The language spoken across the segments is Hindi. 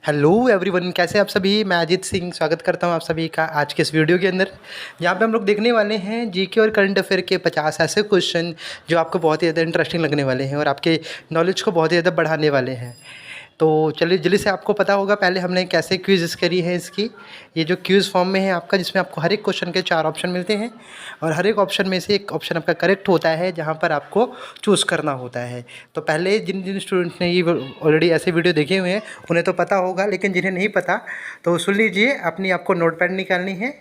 हेलो एवरीवन, कैसे आप सभी। मैं अजीत सिंह स्वागत करता हूं आप सभी का आज के इस वीडियो के अंदर, जहां पे हम लोग देखने वाले हैं जीके और करंट अफेयर के 50 ऐसे क्वेश्चन जो आपको बहुत ही ज़्यादा इंटरेस्टिंग लगने वाले हैं और आपके नॉलेज को बहुत ही ज़्यादा बढ़ाने वाले हैं। तो चलिए, जल्दी से आपको पता होगा पहले हमने कैसे क्विज़ करी है इसकी। ये जो क्विज़ फॉर्म में है आपका, जिसमें आपको हर एक क्वेश्चन के 4 ऑप्शन मिलते हैं और हर एक ऑप्शन में से एक ऑप्शन आपका करेक्ट होता है, जहाँ पर आपको चूज़ करना होता है। तो पहले जिन जिन स्टूडेंट्स ने ये ऑलरेडी ऐसे वीडियो देखे हुए हैं उन्हें तो पता होगा, लेकिन जिन्हें नहीं पता तो सुन लीजिए। अपनी आपको नोटपैड निकालनी है,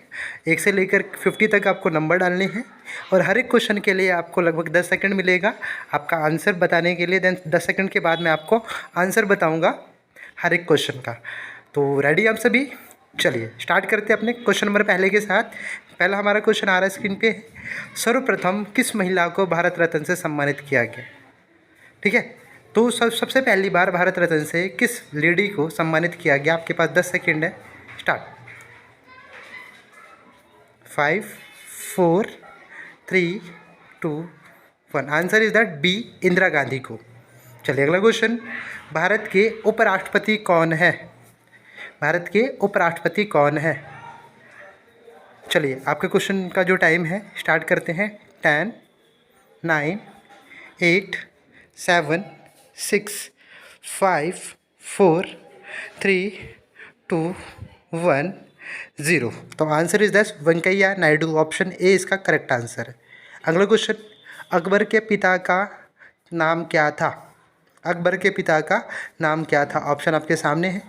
1 से लेकर 50 तक आपको नंबर डालने हैं और हर एक क्वेश्चन के लिए आपको लगभग 10 सेकंड मिलेगा आपका आंसर बताने के लिए। देन 10 सेकंड के बाद मैं आपको आंसर बताऊंगा हर एक क्वेश्चन का। तो रेडी आप सभी? चलिए स्टार्ट करते हैं अपने क्वेश्चन नंबर पहले के साथ। पहला हमारा क्वेश्चन आ रहा है स्क्रीन पे। सर्वप्रथम किस महिला को भारत रत्न से सम्मानित किया गया? ठीक है, तो सबसे पहली बार भारत रत्न से किस लेडी को सम्मानित किया गया? आपके पास 10 सेकंड है, start. 5 4 3 2 1। Answer is that B, Indira Gandhi को। चलिए अगला क्वेश्चन। भारत के उपराष्ट्रपति कौन है? भारत के उपराष्ट्रपति कौन है? चलिए आपके क्वेश्चन का जो टाइम है स्टार्ट करते हैं। 10 9 8 7 6 5 4 3 2 1 0। तो answer is that Venkaiah Naidu. Option A इसका करेक्ट आंसर है। अगला क्वेश्चन। अकबर के पिता का नाम क्या था? अकबर के पिता का नाम क्या था? ऑप्शन आपके सामने है।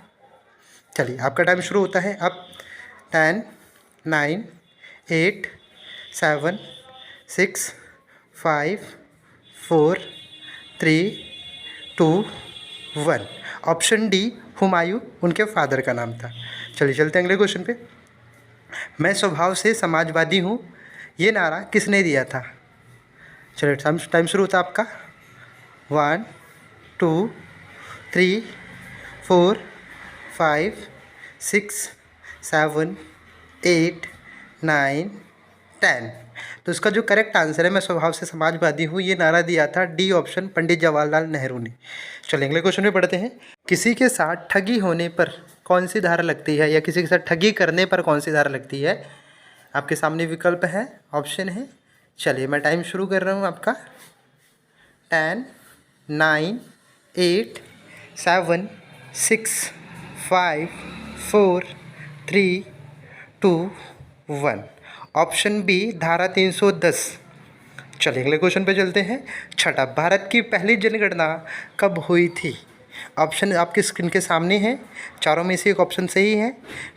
चलिए आपका टाइम शुरू होता है अब। 10 9 8 7 6 5 4 3 2 1। ऑप्शन डी, हुमायूं उनके फादर का नाम था। चलिए चलते हैं अगले क्वेश्चन पे। मैं स्वभाव से समाजवादी हूँ, ये नारा किसने दिया था? चलिए टाइम शुरू होता है आपका। 1 2 3 4 5 6 7 8 9 10। तो इसका जो करेक्ट आंसर है, मैं स्वभाव से समाजवादी हूँ, ये नारा दिया था डी ऑप्शन, पंडित जवाहरलाल नेहरू ने। चलिए अगले क्वेश्चन में पढ़ते हैं। किसी के साथ ठगी होने पर कौन सी धारा लगती है, या किसी के साथ ठगी करने पर कौन सी धारा लगती है? आपके सामने विकल्प है, ऑप्शन है। चलिए मैं टाइम शुरू कर रहा हूँ आपका। 10 9 8 7 6 5 4 3 2 1। ऑप्शन बी, धारा 310। चलिए अगले क्वेश्चन पे चलते हैं। छठा, भारत की पहली जनगणना कब हुई थी? ऑप्शन आपकी स्क्रीन के सामने है, चारों में से एक ऑप्शन सही है।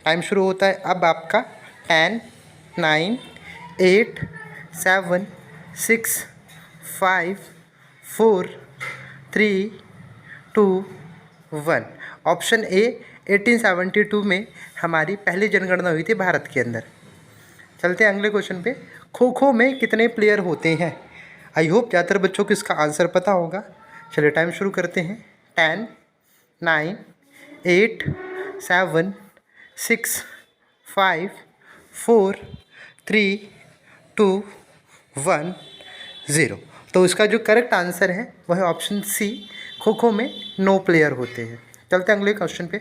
टाइम शुरू होता है अब आपका। 10 9 8 7 6 5 4 3 2 1। ऑप्शन ए, 1872 में हमारी पहली जनगणना हुई थी भारत के अंदर। चलते हैं अगले क्वेश्चन पे। खो खो में कितने प्लेयर होते हैं? आई होप ज़्यादातर बच्चों को इसका आंसर पता होगा। चलिए टाइम शुरू करते हैं। 10 9 8 7 6 5 4 3 2 1 0। तो इसका जो करेक्ट आंसर है वह है ऑप्शन सी, खो खो में 9 प्लेयर होते हैं। चलते हैं अगले क्वेश्चन पे।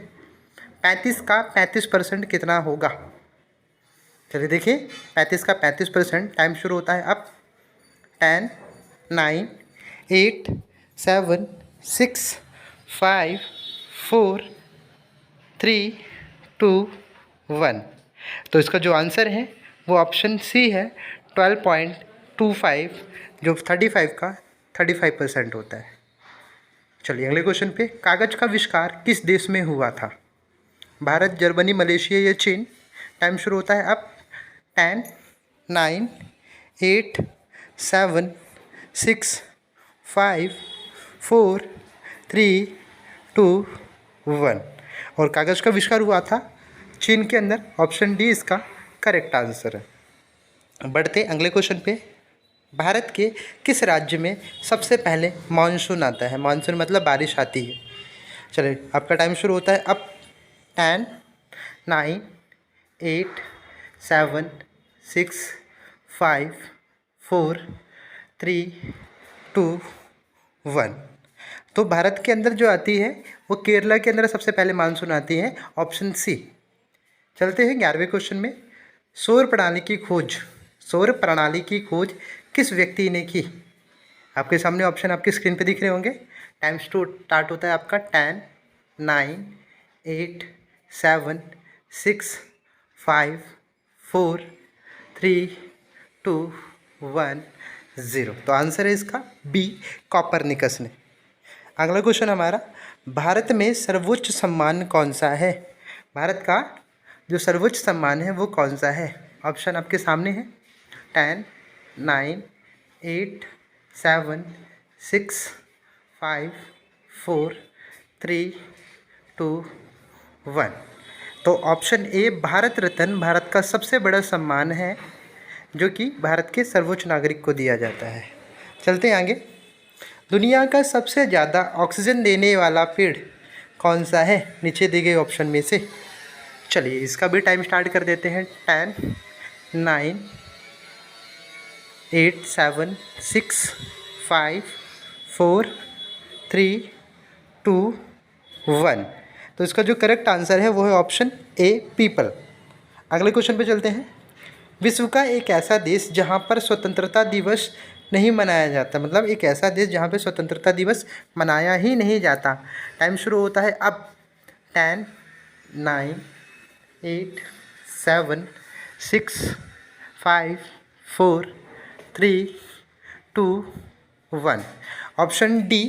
35 का 35% कितना होगा? चलिए देखिए, 35 का 35%। टाइम शुरू होता है अब। 10 9 8 7 6 5 4 3 2 1। तो इसका जो आंसर है वो ऑप्शन सी है, 12.25, जो 35 का 35% होता है। चलिए अगले क्वेश्चन पे। कागज़ का आविष्कार किस देश में हुआ था? भारत, जर्मनी, मलेशिया या चीन? टाइम शुरू होता है अब। 10 9 8 7 6 5 4 3 2 1। और कागज़ का आविष्कार हुआ था चीन के अंदर। ऑप्शन डी इसका करेक्ट आंसर है। बढ़ते अगले क्वेश्चन पे। भारत के किस राज्य में सबसे पहले मानसून आता है? मानसून मतलब बारिश आती है। चलिए आपका टाइम शुरू होता है अब। 10 9 8 7 6 5 4 3 2 1। तो भारत के अंदर जो आती है वो केरला के अंदर सबसे पहले मानसून आती है, ऑप्शन सी। चलते हैं 11वें क्वेश्चन में। सौर प्रणाली की खोज किस व्यक्ति ने की? आपके सामने ऑप्शन आपकी स्क्रीन पे दिख रहे होंगे। टाइम स्टार्ट होता है आपका 10, 9, 8, 7, 6, 5, 4, 3, 2, 1, 0। तो आंसर है इसका बी, कॉपरनिकस ने। अगला क्वेश्चन हमारा, भारत में सर्वोच्च सम्मान कौन सा है? भारत का जो सर्वोच्च सम्मान है वो कौन सा है? ऑप्शन आपके सामने है। 10, 9, 8, 7, 6, 5, 4, 3, 2, 1। तो ऑप्शन ए भारत रत्न भारत का सबसे बड़ा सम्मान है, जो कि भारत के सर्वोच्च नागरिक को दिया जाता है। चलते हैं आगे। दुनिया का सबसे ज़्यादा ऑक्सीजन देने वाला पेड़ कौन सा है नीचे दिए गए ऑप्शन में से? चलिए इसका भी टाइम स्टार्ट कर देते हैं। 10, 9, 8, 7, 6, 5, 4, 3, 2, 1। तो इसका जो करेक्ट आंसर है वो है ऑप्शन ए, पीपल। अगले क्वेश्चन पे चलते हैं। विश्व का एक ऐसा देश जहाँ पर स्वतंत्रता दिवस नहीं मनाया जाता, मतलब एक ऐसा देश जहाँ पे स्वतंत्रता दिवस मनाया ही नहीं जाता। टाइम शुरू होता है अब। 10, 9, 8, 7, 6, 5, 4, 3, 2, 1। ऑप्शन डी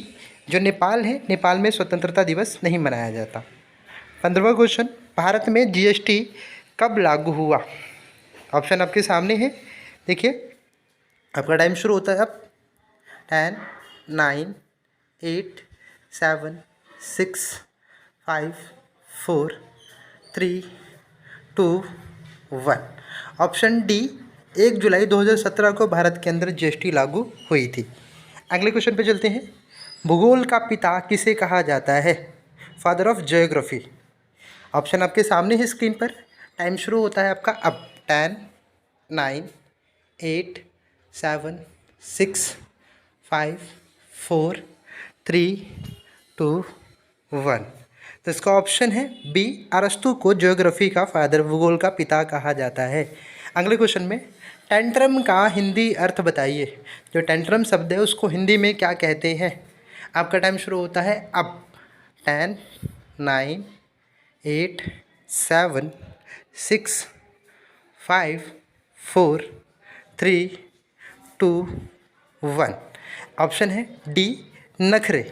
जो नेपाल है, नेपाल में स्वतंत्रता दिवस नहीं मनाया जाता। 15वां क्वेश्चन, भारत में जीएसटी कब लागू हुआ? ऑप्शन आपके सामने है, देखिए आपका टाइम शुरू होता है अब। 10, 9, 8, 7, 6, 5, 4, 3, 2, 1। ऑप्शन डी 1 जुलाई 2017 को भारत के अंदर जीएसटी लागू हुई थी। अगले क्वेश्चन पे चलते हैं। भूगोल का पिता किसे कहा जाता है? Father of geography. ऑप्शन आपके सामने है स्क्रीन पर। टाइम शुरू होता है आपका अब। 10, 9, 8, 7, 6, 5, 4, 3, 2, 1। तो इसका ऑप्शन है बी, अरस्तु को ज्योग्राफी का फादर, भूगोल का पिता कहा जाता है। अगले क्वेश्चन में, टेंट्रम का हिंदी अर्थ बताइए। जो टेंट्रम शब्द है उसको हिंदी में क्या कहते हैं? आपका टाइम शुरू होता है अब। 10, 9, 8, 7, 6, 5, 4, 3, 2, 1। ऑप्शन है डी, नखरे।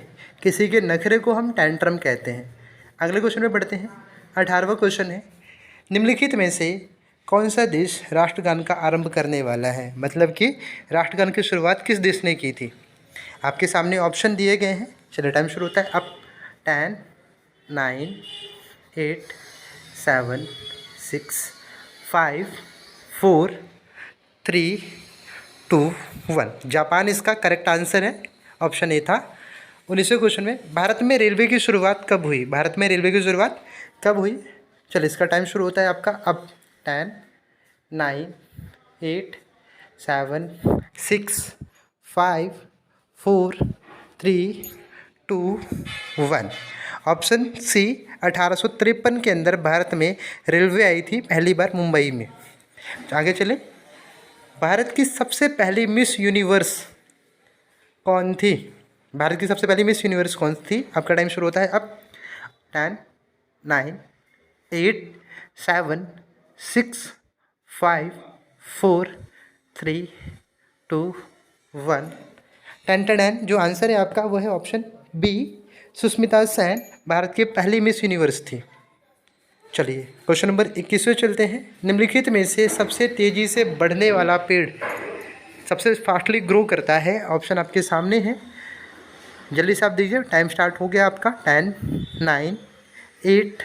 किसी के नखरे को हम टेंट्रम कहते हैं। अगले क्वेश्चन में बढ़ते हैं। 18वां क्वेश्चन है, निम्नलिखित में से कौन सा देश राष्ट्रगान का आरंभ करने वाला है? मतलब कि राष्ट्रगान की शुरुआत किस देश ने की थी? आपके सामने ऑप्शन दिए गए हैं। चलिए टाइम शुरू होता है अब। 10, 9, 8, 7, 6, 5, 4, 3, 2, 1। जापान इसका करेक्ट आंसर है। ऑप्शन ए था। 19वें क्वेश्चन में, भारत में रेलवे की शुरुआत कब हुई? भारत में रेलवे की शुरुआत कब हुई? चलिए इसका टाइम शुरू होता है आपका अब। 10, 9, 8, 7, 6, 5, 4, 3, 2, 1। ऑप्शन सी, 1853 के अंदर भारत में रेलवे आई थी पहली बार मुंबई में। आगे चले। भारत की सबसे पहली मिस यूनिवर्स कौन थी? भारत की सबसे पहली मिस यूनिवर्स कौन थी? आपका टाइम शुरू होता है अब। 10, 9, 8, 7, 6, 5, 4, 3, 2, 1। 10 जो आंसर है आपका वो है ऑप्शन बी, सुष्मिता सेन भारत की पहली मिस यूनिवर्स थी। चलिए क्वेश्चन नंबर 21वें चलते हैं। निम्नलिखित में से सबसे तेज़ी से बढ़ने वाला पेड़, सबसे फास्टली ग्रो करता है? ऑप्शन आपके सामने है, जल्दी से आप दीजिए। टाइम स्टार्ट हो गया आपका। 10, 9, 8,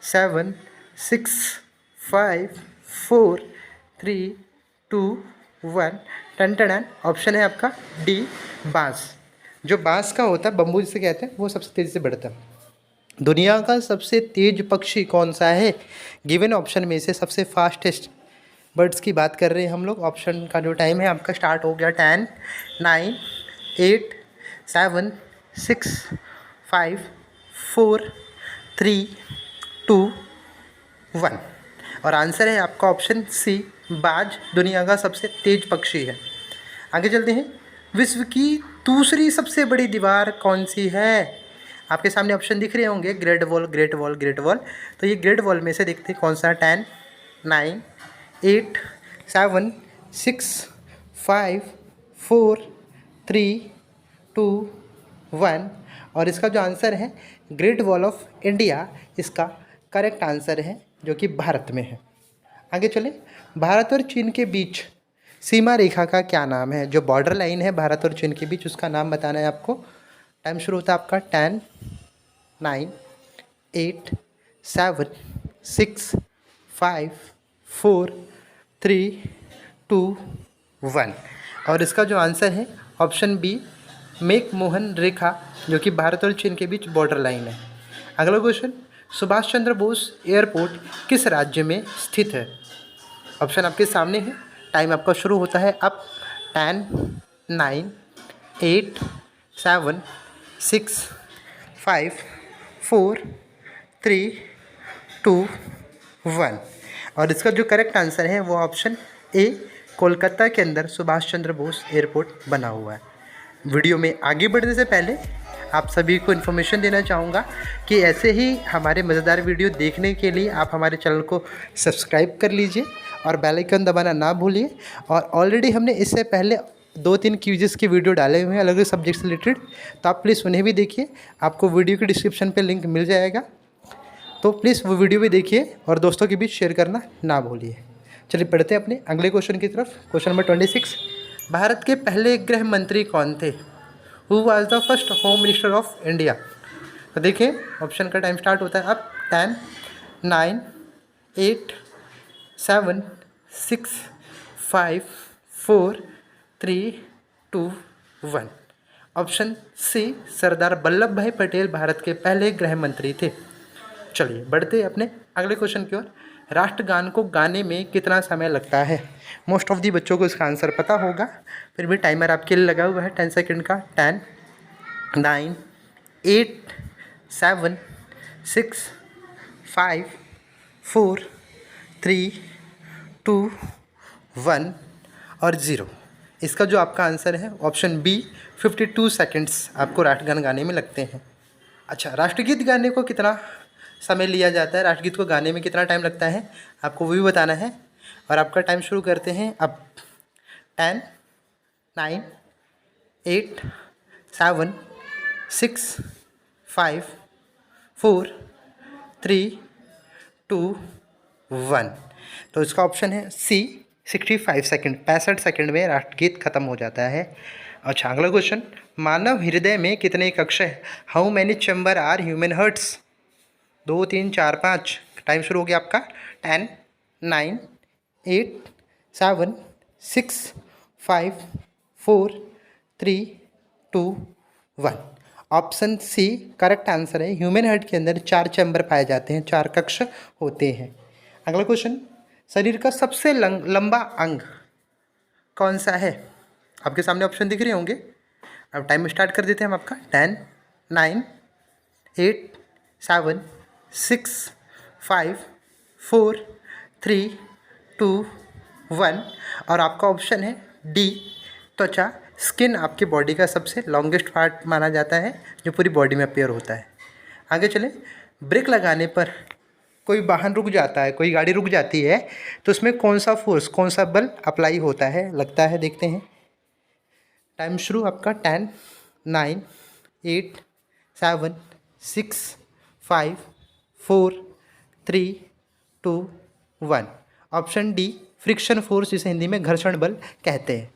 7, 6, 5, 4, 3, 2, 1। 10 ऑप्शन है आपका डी, बांस। जो बांस का होता है, बम्बू जिसे कहते हैं, वो सबसे तेज़ी से बढ़ता है। दुनिया का सबसे तेज पक्षी कौन सा है? गिवन ऑप्शन में से सबसे फास्टेस्ट बर्ड्स की बात कर रहे हैं हम लोग। ऑप्शन का जो टाइम है आपका स्टार्ट हो गया। 10, 9, 8, 7, 6, 5 4 3 2 1। और आंसर है आपका ऑप्शन सी, बाज दुनिया का सबसे तेज पक्षी है। आगे चलते हैं। विश्व की दूसरी सबसे बड़ी दीवार कौन सी है? आपके सामने ऑप्शन दिख रहे होंगे, great wall, great wall, great wall. तो ये ग्रेट वॉल में से देखते हैं कौन सा। 10 9 8 7 6 5 4 3 2 1। और इसका जो आंसर है ग्रेट वॉल ऑफ इंडिया, इसका करेक्ट आंसर है, जो कि भारत में है। आगे चले। भारत और चीन के बीच सीमा रेखा का क्या नाम है? जो बॉर्डर लाइन है भारत और चीन के बीच, उसका नाम बताना है आपको। टाइम शुरू होता है आपका 10 9 8 7 6 5 4 3 2 1। और इसका जो आंसर है ऑप्शन बी, मेक मोहन रेखा, जो कि भारत और चीन के बीच बॉर्डर लाइन है। अगला क्वेश्चन, सुभाष चंद्र बोस एयरपोर्ट किस राज्य में स्थित है? ऑप्शन आपके सामने है। टाइम आपका शुरू होता है अब। 10 9 8 7 6 5 4 3 2 1। और इसका जो करेक्ट आंसर है वो ऑप्शन ए, कोलकाता के अंदर सुभाष चंद्र बोस एयरपोर्ट बना हुआ है। वीडियो में आगे बढ़ने से पहले आप सभी को इन्फॉर्मेशन देना चाहूँगा कि ऐसे ही हमारे मज़ेदार वीडियो देखने के लिए आप हमारे चैनल को सब्सक्राइब कर लीजिए और बेल आइकन दबाना ना भूलिए। और ऑलरेडी हमने इससे पहले 2-3 क्विज़ेस के वीडियो डाले हुए हैं अलग अलग सब्जेक्ट से रिलेटेड, तो आप प्लीज़ उन्हें भी देखिए। आपको वीडियो के डिस्क्रिप्शन पे लिंक मिल जाएगा, तो प्लीज़ वो वीडियो भी देखिए और दोस्तों के बीच शेयर करना ना भूलिए। चलिए पढ़ते हैं अपने अगले क्वेश्चन की तरफ। क्वेश्चन नंबर 26, भारत के पहले गृह मंत्री कौन थे? Who was the first home minister of India? तो देखिए ऑप्शन का टाइम स्टार्ट होता है अब। 10 9 8 7 6 5 4 3 2 1। ऑप्शन सी, सरदार वल्लभ भाई पटेल भारत के पहले गृह मंत्री थे। चलिए बढ़ते अपने अगले क्वेश्चन की ओर। राष्ट्रगान को गाने में कितना समय लगता है? मोस्ट ऑफ दी बच्चों को इसका आंसर पता होगा, फिर भी टाइमर आपके लिए लगा हुआ है 10 सेकंड का। 10 9 8 7 6 5 4 3 2 1 और 0। इसका जो आपका आंसर है ऑप्शन बी, 52 सेकंड्स आपको राष्ट्रगान गाने में लगते हैं। अच्छा, राष्ट्रगीत गाने को कितना समय लिया जाता है, राष्ट्रगीत को गाने में कितना टाइम लगता है, आपको वो भी बताना है। और आपका टाइम शुरू करते हैं अब। 10 9 8 7 6 5 4 3 2 1। तो इसका ऑप्शन है सी, 65 सेकंड, 65 सेकंड में राष्ट्रगीत खत्म हो जाता है। अच्छा, अगला क्वेश्चन, मानव हृदय में कितने कक्ष है? How many chamber are human hearts? 2 3 4 5। Time शुरू हो गया आपका। 10 9 8 7 6 5 4 3 2 1। ऑप्शन सी करेक्ट आंसर है। ह्यूमन हार्ट के अंदर 4 चैम्बर पाए जाते हैं, 4 कक्ष होते हैं। अगला क्वेश्चन, शरीर का सबसे लंबा अंग कौन सा है? आपके सामने ऑप्शन दिख रहे होंगे। अब टाइम स्टार्ट कर देते हैं हम आपका। 10 9 8 7 6 5 4 3 2 1। और आपका ऑप्शन है डी, त्वचा। स्किन आपकी बॉडी का सबसे लॉन्गेस्ट पार्ट माना जाता है, जो पूरी बॉडी में अपेयर होता है। आगे चले। ब्रेक लगाने पर कोई वाहन रुक जाता है, कोई गाड़ी रुक जाती है, तो उसमें कौन सा फोर्स, कौन सा बल अप्लाई होता है, लगता है? देखते हैं। टाइम शुरू आपका। 10 9 8 7 6 5 4 3 2 1। ऑप्शन डी, फ्रिक्शन फोर्स, जिसे हिंदी में घर्षण बल कहते हैं।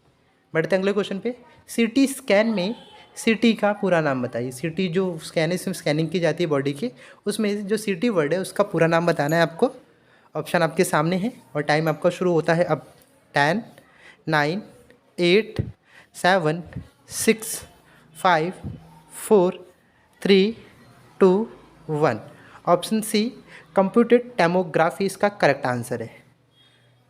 बढ़ते अगले क्वेश्चन पे। सीटी स्कैन में सीटी का पूरा नाम बताइए। सीटी जो स्कैन है, इसमें स्कैनिंग की जाती है बॉडी की, उसमें जो सीटी वर्ड है उसका पूरा नाम बताना है आपको। ऑप्शन आपके सामने है और टाइम आपका शुरू होता है अब। 10 9 8 7 6 5 4 3 2 1। ऑप्शन सी, कंप्यूटेड टैमोग्राफी इसका करेक्ट आंसर है।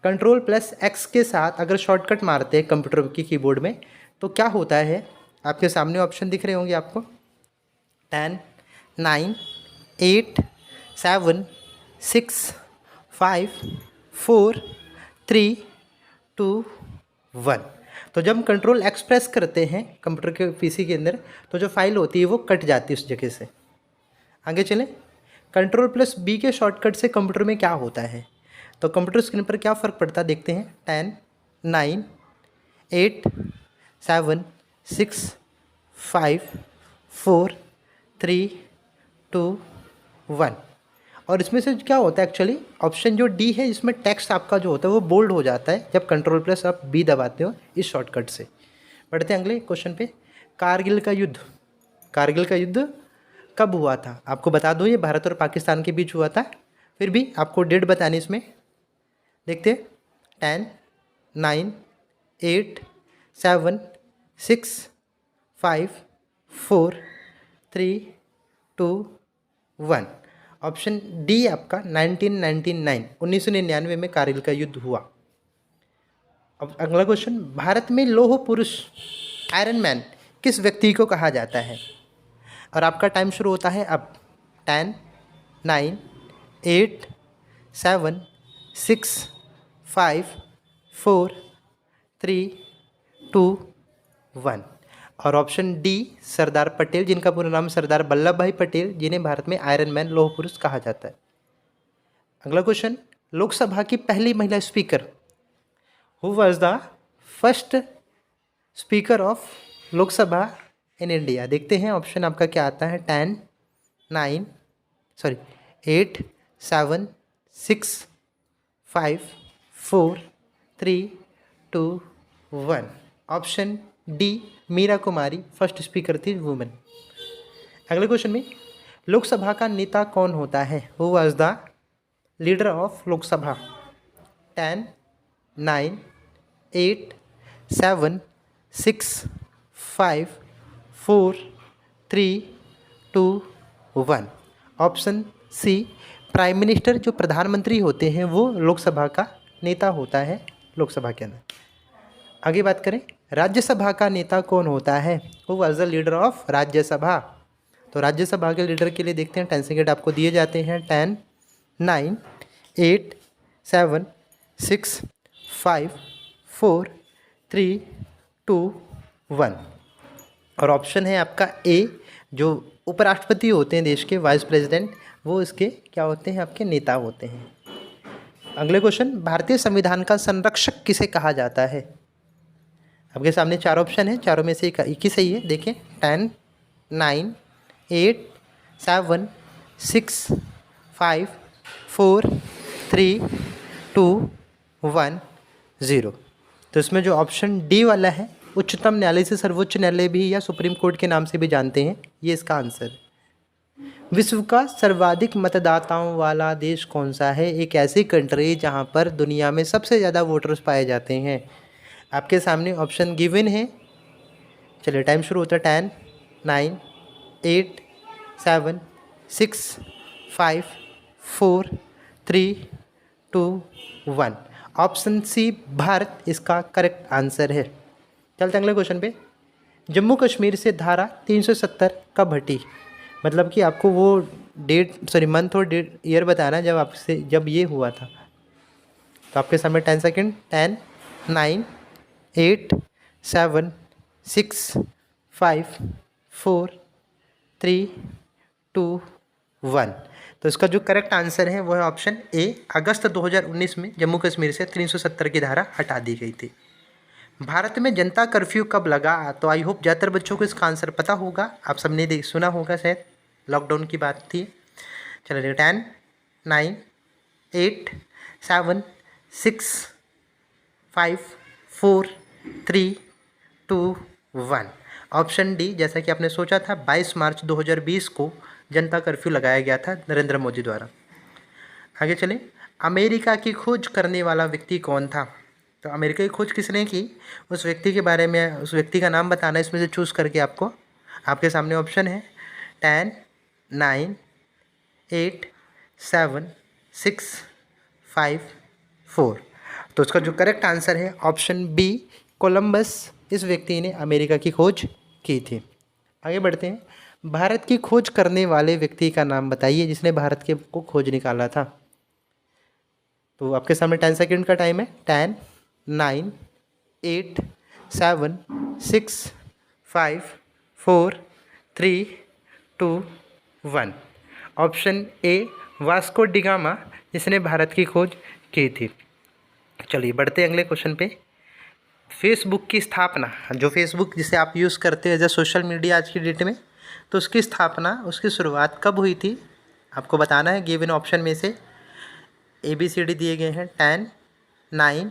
Ctrl+X के साथ अगर शॉर्टकट मारते हैं कंप्यूटर की कीबोर्ड में, तो क्या होता है? आपके सामने ऑप्शन दिख रहे होंगे आपको। 10 9, 8, 7, 6, 5, 4, 3, 2, 1। तो जब हम कंट्रोल एक्स प्रेस करते हैं कंप्यूटर के पीसी के अंदर, तो जो फाइल होती है वो कट जाती है उस जगह से। आगे चलें। कंट्रोल प्लस बी के शॉर्टकट से कंप्यूटर में क्या होता है, तो कंप्यूटर स्क्रीन पर क्या फ़र्क पड़ता है देखते हैं। 10, 9, 8, 7, 6, 5, 4, 3, 2, 1। और इसमें से क्या होता है एक्चुअली, ऑप्शन जो डी है इसमें टेक्स्ट आपका जो होता है वो बोल्ड हो जाता है जब कंट्रोल प्लस आप बी दबाते हो इस शॉर्टकट से। बढ़ते हैं अगले क्वेश्चन पे। कारगिल का युद्ध, कारगिल का युद्ध कब हुआ था? आपको बता दूं ये भारत और पाकिस्तान के बीच हुआ था, फिर भी आपको डेट बतानी इसमें। देखते हैं। 10, 9, 8, 7, 6, 5, 4, 3, 2, 1। ऑप्शन डी आपका 1999, 1999 में कारगिल का युद्ध हुआ। अब अगला क्वेश्चन। भारत में लौह पुरुष आयरन मैन किस व्यक्ति को कहा जाता है? और आपका टाइम शुरू होता है अब। 10, 9, 8, 7, 6, 5, 4, 3, 2, 1। और ऑप्शन डी सरदार पटेल, जिनका पूरा नाम सरदार वल्लभ भाई पटेल, जिन्हें भारत में आयरन मैन लौह पुरुष कहा जाता है। अगला क्वेश्चन। लोकसभा की पहली महिला speaker, who was the first speaker of Lok Sabha in India? देखते हैं ऑप्शन आपका क्या आता है। 10, 9, 8, 7, 6, 5, 4, 3, 2, 1। ऑप्शन डी मीरा कुमारी फर्स्ट स्पीकर थी, वुमेन। अगले क्वेश्चन में लोकसभा का नेता कौन होता है? Who was the leader of Lok Sabha? 10, 9, 8, 7, 6, 5, 4, 3, 2, 1। Option C prime minister, जो प्रधानमंत्री होते हैं वो लोकसभा का नेता होता है लोकसभा के अंदर। आगे बात करें। राज्यसभा का नेता कौन होता है? वो was the leader of Rajya Sabha. तो राज्यसभा के लीडर के लिए देखते हैं 10 सेकेंड आपको दिए जाते हैं। 10, 9, 8, 7, 6, 5, 4, 3, 2, 1। और ऑप्शन है आपका ए, जो उपराष्ट्रपति होते हैं देश के, वाइस प्रेसिडेंट, वो इसके क्या होते हैं? आपके नेता होते हैं। अगले क्वेश्चन। भारतीय संविधान का संरक्षक किसे कहा जाता है? आपके सामने 4 ऑप्शन है, चारों में से एक ही सही है। देखें। 10, 9, 8, 7, 6, 5, 4, 3, 2, 1, 0। तो इसमें जो ऑप्शन डी वाला है, उच्चतम न्यायालय से सर्वोच्च न्यायालय भी या सुप्रीम कोर्ट के नाम से भी जानते हैं, ये इसका आंसर है। विश्व का सर्वाधिक मतदाताओं वाला देश कौन सा है? एक ऐसी कंट्री जहां पर दुनिया में सबसे ज़्यादा वोटर्स पाए जाते हैं। आपके सामने ऑप्शन गिवन है। चलिए टाइम शुरू होता है। 10, 9, 8, 7, 6, 5, 4, 3, 2, 1। ऑप्शन सी भारत इसका करेक्ट आंसर है। चलते अगले क्वेश्चन पे। जम्मू कश्मीर से धारा 370 कब हटी? मतलब कि आपको वो मंथ और ईयर बताना जब ये हुआ था। तो आपके सामने 10 सेकेंड। 10, 9, 8, 7, 6, 5, 4, 3, 2, 1। तो इसका जो करेक्ट आंसर है वो है ऑप्शन ए। अगस्त 2019 में जम्मू कश्मीर से 370 की धारा हटा दी गई थी। भारत में जनता कर्फ्यू कब लगा? तो आई होप ज़्यादातर बच्चों को इसका आंसर पता होगा, आप सबने सुना होगा, शायद लॉकडाउन की बात थी। चलिए 10, 9, 8, 7, 6, 5, 4, 3, 2, 1। ऑप्शन डी, जैसा कि आपने सोचा था, 22 मार्च 2020 को जनता कर्फ्यू लगाया गया था नरेंद्र मोदी द्वारा। आगे चलें। अमेरिका की खोज करने वाला व्यक्ति कौन था? तो अमेरिका की खोज किसने की, उस व्यक्ति के बारे में, उस व्यक्ति का नाम बताना, इसमें से चूज़ करके आपको, आपके सामने ऑप्शन है 10, 9, 8, 7, 6, 5, 4। तो उसका जो करेक्ट आंसर है ऑप्शन बी, कोलंबस, इस व्यक्ति ने अमेरिका की खोज की थी। आगे बढ़ते हैं। भारत की खोज करने वाले व्यक्ति का नाम बताइए जिसने भारत के को खोज निकाला था। तो आपके सामने 10 सेकंड का टाइम है। 10, 9, 8, 7, 6, 5, 4, 3, 2, 1। Option A Vasco D gamma जिसने भारत की खोज की थी। चलिए बढ़ते हैं अगले क्वेश्चन पे। फेसबुक की स्थापना, जो फेसबुक जिसे आप यूज़ करते हैं एज अ सोशल मीडिया आज की डेट में, तो उसकी स्थापना, उसकी शुरुआत कब हुई थी आपको बताना है। गिवन ऑप्शन में से ABCD दिए गए हैं। 10, 9,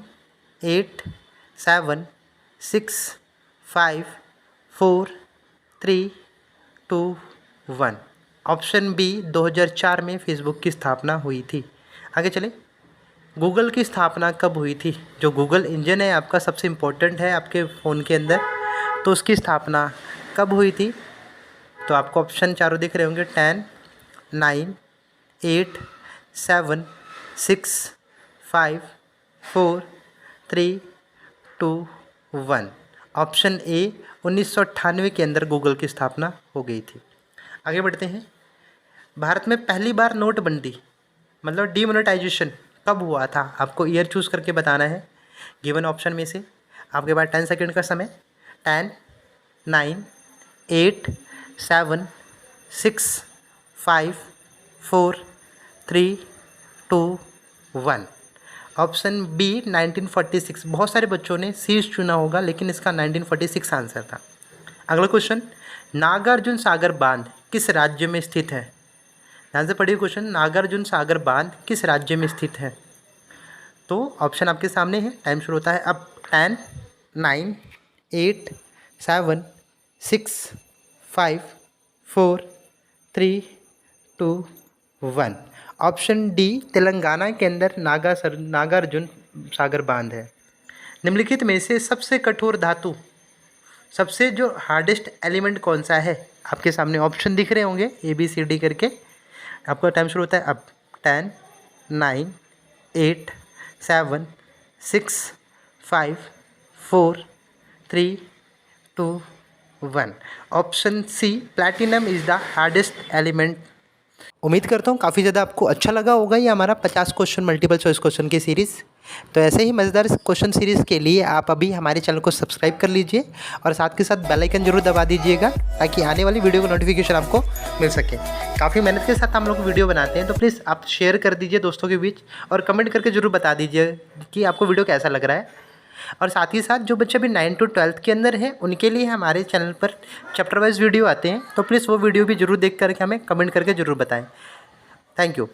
8, 7, 6, 5, 4, 3, 2, 1। ऑप्शन बी 2004 में फेसबुक की स्थापना हुई थी। आगे चले। गूगल की स्थापना कब हुई थी? जो गूगल इंजन है आपका सबसे इम्पोर्टेंट है आपके फ़ोन के अंदर, तो उसकी स्थापना कब हुई थी? तो आपको ऑप्शन चारों दिख रहे होंगे। 10, 9, 8, 7, 6, 5, 4, 3, 2, 1। ऑप्शन ए 1998 के अंदर गूगल की स्थापना हो गई थी। आगे बढ़ते हैं। भारत में पहली बार नोटबंदी मतलब डीमोनेटाइजेशन कब हुआ था? आपको ईयर चूज़ करके बताना है गिवन ऑप्शन में से। आपके पास 10 सेकंड का समय। 10, 9, 8, 7, 6, 5, 4, 3, 2, 1। Option B 1946। बहुत सारे बच्चों ने सी चुना होगा लेकिन इसका 1946 आंसर था। अगला क्वेश्चन, नागार्जुन सागर बांध किस राज्य में स्थित है? ध्यान से पढ़िए क्वेश्चन, नागार्जुन सागर बांध किस राज्य में स्थित है? तो ऑप्शन आपके सामने है। टाइम शुरू होता है अब। 10, 9, 8, 7, 6, 5, 4, 3, 2, 1। ऑप्शन डी तेलंगाना के अंदर नागार्जुन सागर बांध है। निम्नलिखित में से सबसे कठोर धातु, सबसे जो हार्डेस्ट एलिमेंट कौन सा है? आपके सामने ऑप्शन दिख रहे होंगे ABCD करके। आपका टाइम शुरू होता है अब। 10, 9, 8, 7, 6, 5, 4, 3, 2, 1। Option C platinum is the hardest element. उम्मीद करता हूँ काफ़ी ज़्यादा आपको अच्छा लगा होगा ये हमारा 50 क्वेश्चन मल्टीपल चॉइस क्वेश्चन की सीरीज़। तो ऐसे ही मज़ेदार क्वेश्चन सीरीज़ के लिए आप अभी हमारे चैनल को सब्सक्राइब कर लीजिए और साथ के साथ बेल आइकन जरूर दबा दीजिएगा ताकि आने वाली वीडियो का नोटिफिकेशन आपको मिल सके। काफ़ी मेहनत के साथ हम लोग वीडियो बनाते हैं, तो प्लीज़ आप शेयर कर दीजिए दोस्तों के बीच और कमेंट करके ज़रूर बता दीजिए कि आपको वीडियो कैसा लग रहा है। और साथ ही साथ जो बच्चे अभी 9 to 12 के अंदर हैं उनके लिए हमारे चैनल पर चैप्टर वाइज वीडियो आते हैं, तो प्लीज़ वो वीडियो भी जरूर देख करके हमें कमेंट करके ज़रूर बताएं। Thank you.